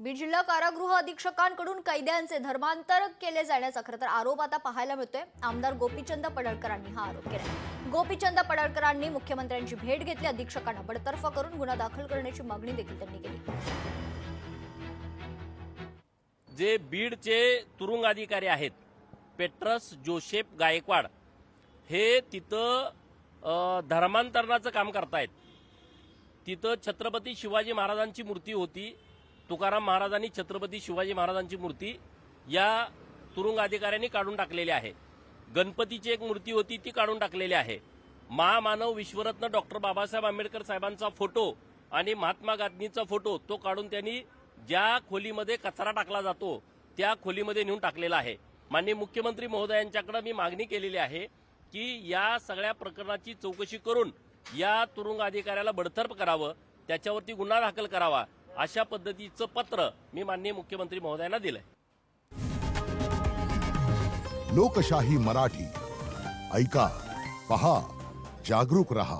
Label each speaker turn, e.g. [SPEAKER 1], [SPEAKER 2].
[SPEAKER 1] बीड जिल्हा कारागृह अधीक्षकांकडून कैद्यांचे धर्मांतर केले जाण्याचा खरं तर आरोप आता पाहायला मिळतोय। आमदार गोपीचंद पडळकरांनी हा आरोप केला। गोपीचंद पडळकरांनी मुख्यमंत्र्यांची भेट घेतली, अधीक्षकांना बडतर्फ करून गुन्हा दाखल करण्याची मागणी देखील त्यांनी केली।
[SPEAKER 2] जे बीडचे तुरुंग अधिकारी आहेत पेट्रस जोसेफ गायकवाड हे तिथं धर्मांतरणाचं काम करतायत। तिथं छत्रपती शिवाजी महाराजांची मूर्ती होती, तुकाराम महाराजांनी छत्रपती शिवाजी महाराजांची मूर्ती या तुरुंग अधिकाऱ्यांनी काढून टाकलेली आहे। गणपतीची एक मूर्ती होती ती काढून टाकलेली आहे। महामानव विश्वरत्न डॉक्टर बाबासाहेब आंबेडकर साहेबांचा फोटो आणि महात्मा गांधींचा फोटो तो काढून त्यांनी ज्या खोलीमध्ये कचरा टाकला जातो त्या खोलीमध्ये नेऊन टाकलेला आहे। माननीय मुख्यमंत्री महोदयांच्याकडे मी मागणी केलेली आहे की या सगळ्या प्रकरणाची चौकशी करून या तुरुंग अधिकाऱ्याला बडतर्फ करावं, त्याच्यावरती गुन्हा दाखल करावा, अशा पद्धतीचं पत्र मी माननीय मुख्यमंत्री महोदयांना दिलंय।
[SPEAKER 3] लोकशाही मराठी ऐका, पहा, जागरूक रहा।